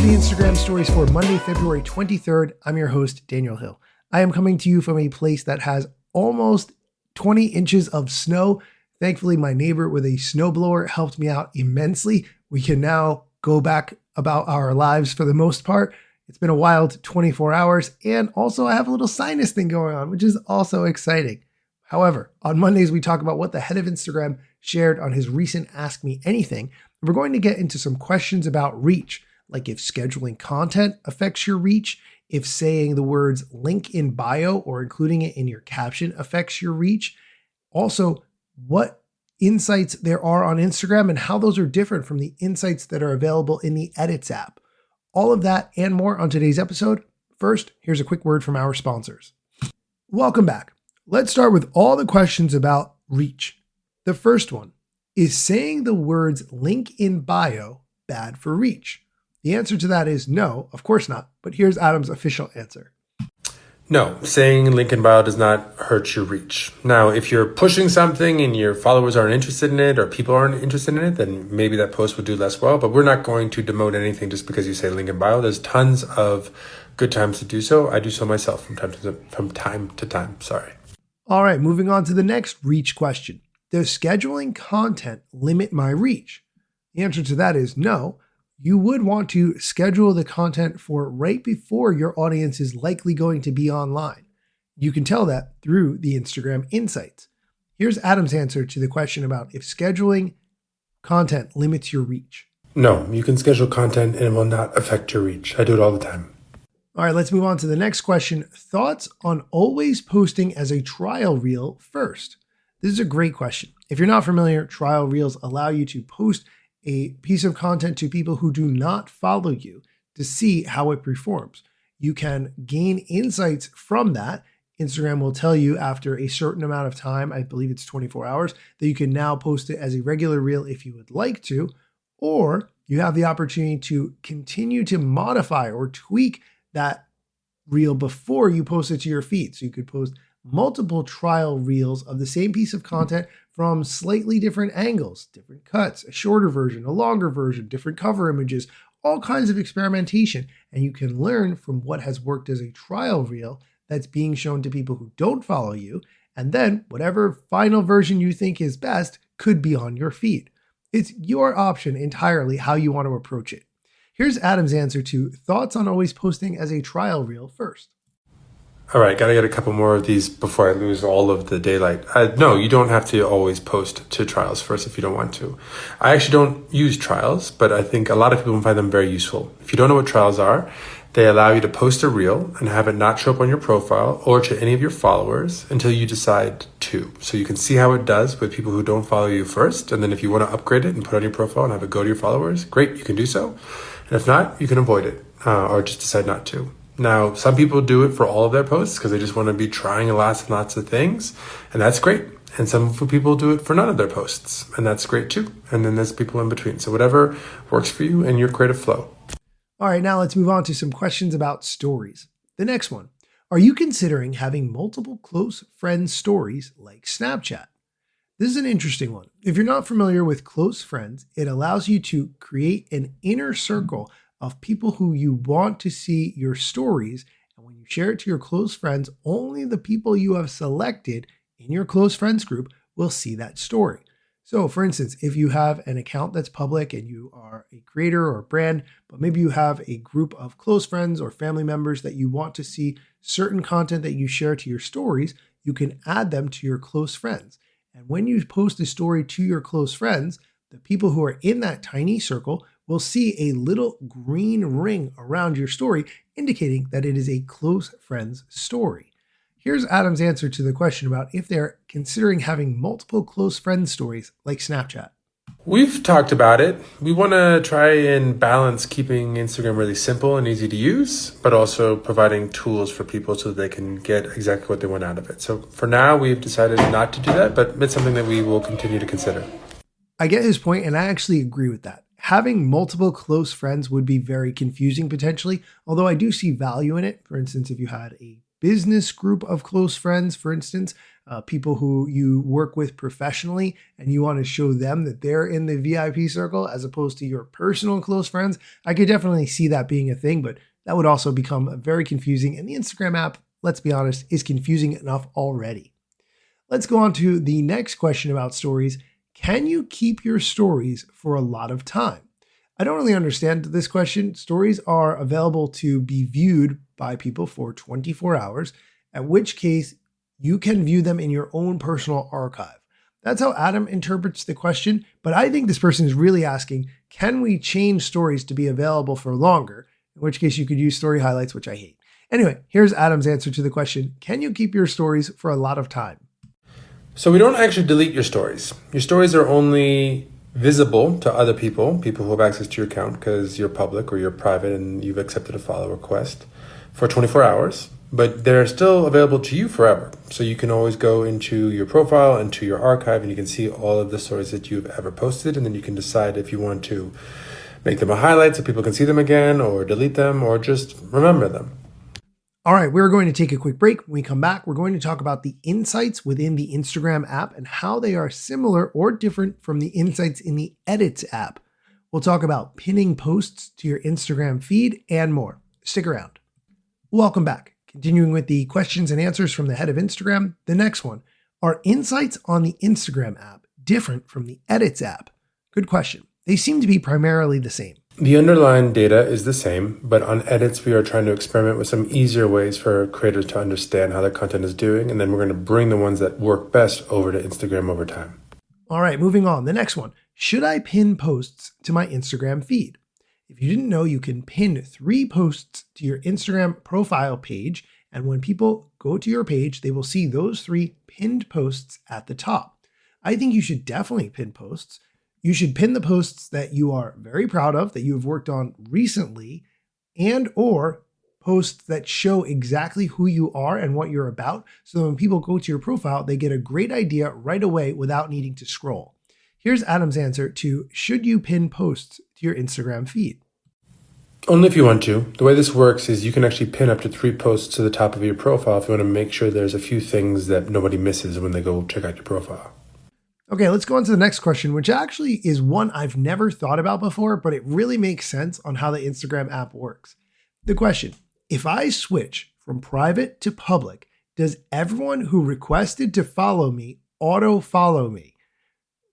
the Instagram stories for Monday, February 23rd. I'm your host, Daniel Hill. I am coming to you from a place that has almost 20 inches of snow. Thankfully, my neighbor with a snowblower helped me out immensely. We can now go back about our lives for the most part. It's been a wild 24 hours, and also I have a little sinus thing going on, which is also exciting. However, on Mondays, we talk about what the head of Instagram shared on his recent Ask Me Anything. We're going to get into some questions about reach, like if scheduling content affects your reach, if saying the words link in bio or including it in your caption affects your reach. Also, what insights there are on Instagram and how those are different from the insights that are available in the Edits app. All of that and more on today's episode. First, here's a quick word from our sponsors. Welcome back. Let's start with all the questions about reach. The first one, is saying the words link in bio bad for reach? The answer to that is no, of course not. But here's Adam's official answer. No, saying link in bio does not hurt your reach. Now, if you're pushing something and your followers aren't interested in it or people aren't interested in it, then maybe that post would do less well. But we're not going to demote anything just because you say link in bio. There's tons of good times to do so. I do so myself from time to time. Sorry. All right, moving on to the next reach question. Does scheduling content limit my reach? The answer to that is no. You would want to schedule the content for right before your audience is likely going to be online. You can tell that through the Instagram insights. Here's Adam's answer to the question about if scheduling content limits your reach. No, you can schedule content and it will not affect your reach. I do it all the time. All right, let's move on to the next question. Thoughts on always posting as a trial reel first? This is a great question. If you're not familiar, trial reels allow you to post a piece of content to people who do not follow you to see how it performs. You can gain insights from that. Instagram will tell you after a certain amount of time, I believe it's 24 hours, that you can now post it as a regular reel if you would like to, or you have the opportunity to continue to modify or tweak that reel before you post it to your feed. So you could post multiple trial reels of the same piece of content from slightly different angles, different cuts, a shorter version, a longer version, different cover images, all kinds of experimentation. And you can learn from what has worked as a trial reel that's being shown to people who don't follow you. And then whatever final version you think is best could be on your feed. It's your option entirely how you want to approach it. Here's Adam's answer to thoughts on always posting as a trial reel first. All right, got to get a couple more of these before I lose all of the daylight. No, you don't have to always post to trials first if you don't want to. I actually don't use trials, but I think a lot of people find them very useful. If you don't know what trials are, they allow you to post a reel and have it not show up on your profile or to any of your followers until you decide to. So you can see how it does with people who don't follow you first. And then if you want to upgrade it and put it on your profile and have it go to your followers, great, you can do so. And if not, you can avoid it or just decide not to. Now, some people do it for all of their posts because they just want to be trying lots and lots of things, and that's great. And some people do it for none of their posts, and that's great too. And then there's people in between. So whatever works for you and your creative flow. All right, now let's move on to some questions about stories. The next one, are you considering having multiple close friend stories like Snapchat? This is an interesting one. If you're not familiar with close friends, it allows you to create an inner circle of people who you want to see your stories. And when you share it to your close friends, only the people you have selected in your close friends group will see that story. So for instance, if you have an account that's public and you are a creator or a brand, but maybe you have a group of close friends or family members that you want to see certain content that you share to your stories, you can add them to your close friends. And when you post a story to your close friends, the people who are in that tiny circle will see a little green ring around your story, indicating that it is a close friend's story. Here's Adam's answer to the question about if they're considering having multiple close friend stories like Snapchat. We've talked about it. We want to try and balance keeping Instagram really simple and easy to use, but also providing tools for people so that they can get exactly what they want out of it. So for now, we've decided not to do that, but it's something that we will continue to consider. I get his point, and I actually agree with that. Having multiple close friends would be very confusing potentially, although I do see value in it. For instance, if you had a business group of close friends, for instance, people who you work with professionally, and you want to show them that they're in the VIP circle as opposed to your personal close friends. I could definitely see that being a thing, but that would also become very confusing. And the Instagram app, let's be honest, is confusing enough already. Let's go on to the next question about stories. Can you keep your stories for a lot of time? I don't really understand this question. Stories are available to be viewed by people for 24 hours, at which case you can view them in your own personal archive. That's how Adam interprets the question, but I think this person is really asking, can we change stories to be available for longer? In which case you could use story highlights, which I hate. Anyway, here's Adam's answer to the question, can you keep your stories for a lot of time? So we don't actually delete your stories. Your stories are only visible to other people who have access to your account because you're public or you're private and you've accepted a follow request for 24 hours, but they're still available to you forever. So you can always go into your profile, into your archive, and you can see all of the stories that you've ever posted, and then you can decide if you want to make them a highlight so people can see them again, or delete them, or just remember them. All right, we're going to take a quick break. When we come back, we're going to talk about the insights within the Instagram app and how they are similar or different from the insights in the Edits app. We'll talk about pinning posts to your Instagram feed and more. Stick around. Welcome back. Continuing with the questions and answers from the head of Instagram, the next one, are insights on the Instagram app different from the Edits app? Good question. They seem to be primarily the same. The underlying data is the same, but on Edits, we are trying to experiment with some easier ways for creators to understand how their content is doing, and then we're going to bring the ones that work best over to Instagram over time. All right, moving on. The next one. Should I pin posts to my Instagram feed? If you didn't know, you can pin 3 posts to your Instagram profile page, and when people go to your page, they will see those 3 pinned posts at the top. I think you should definitely pin posts. You should pin the posts that you are very proud of, that you have worked on recently, and or posts that show exactly who you are and what you're about. So when people go to your profile, they get a great idea right away without needing to scroll. Here's Adam's answer to, should you pin posts to your Instagram feed? Only if you want to. The way this works is you can actually pin up to 3 posts to the top of your profile if you want to make sure there's a few things that nobody misses when they go check out your profile. Okay, let's go on to the next question, which actually is one I've never thought about before, but it really makes sense on how the Instagram app works. The question, if I switch from private to public, does everyone who requested to follow me auto-follow me?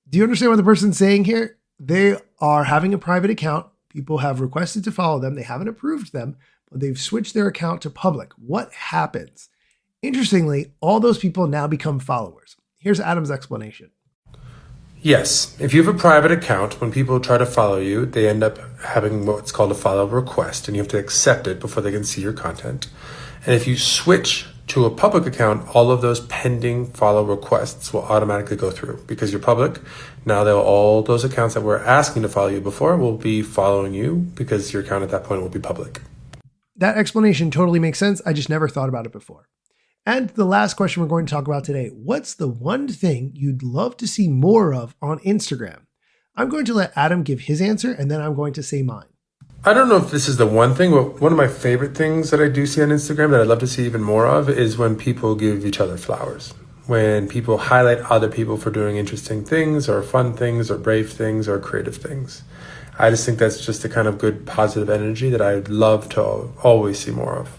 Do you understand what the person's saying here? They are having a private account. People have requested to follow them. They haven't approved them, but they've switched their account to public. What happens? Interestingly, all those people now become followers. Here's Adam's explanation. Yes, if you have a private account, when people try to follow you, they end up having what's called a follow request, and you have to accept it before they can see your content. And if you switch to a public account, all of those pending follow requests will automatically go through because you're public. Now all those accounts that were asking to follow you before will be following you because your account at that point will be public. That explanation totally makes sense. I just never thought about it before. And the last question we're going to talk about today, what's the one thing you'd love to see more of on Instagram? I'm going to let Adam give his answer, and then I'm going to say mine. I don't know if this is the one thing, but one of my favorite things that I do see on Instagram that I'd love to see even more of is when people give each other flowers. When people highlight other people for doing interesting things or fun things or brave things or creative things. I just think that's just the kind of good positive energy that I'd love to always see more of.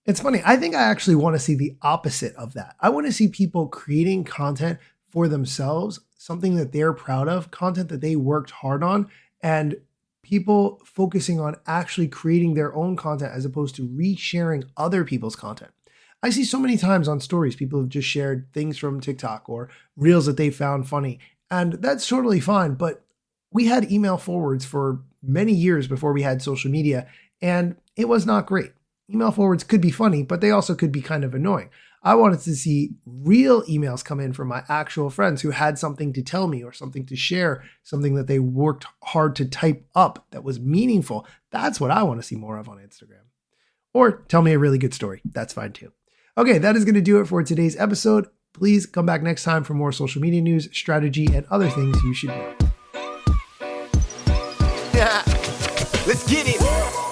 It's funny. I think I actually want to see the opposite of that. I want to see people creating content for themselves, something that they're proud of, content that they worked hard on, and people focusing on actually creating their own content as opposed to resharing other people's content. I see so many times on stories, people have just shared things from TikTok or reels that they found funny, and that's totally fine. But we had email forwards for many years before we had social media, and it was not great. Email forwards could be funny, but they also could be kind of annoying. I wanted to see real emails come in from my actual friends who had something to tell me or something to share, something that they worked hard to type up that was meaningful. That's what I want to see more of on Instagram. Or tell me a really good story. That's fine too. Okay, that is going to do it for today's episode. Please come back next time for more social media news, strategy, and other things you should know. Let's get it.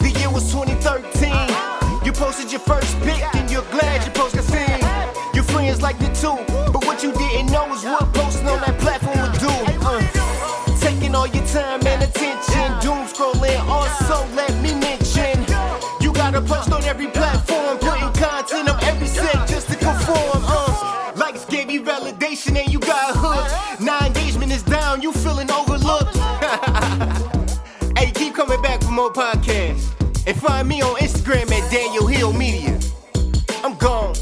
The year was 2013. You posted your first pic and you're glad you posted a scene. Your friends millions like the two. But what you didn't know is what posting on that platform would do. Taking all your time and attention, doom scrolling. Also, let me mention, you gotta post on every platform, putting content on every set just to conform. Likes gave you validation and you got hooked. Now engagement is down, you feeling overlooked. Hey, keep coming back for more podcasts. And find me on Instagram at Daniel Hill Media. I'm gone.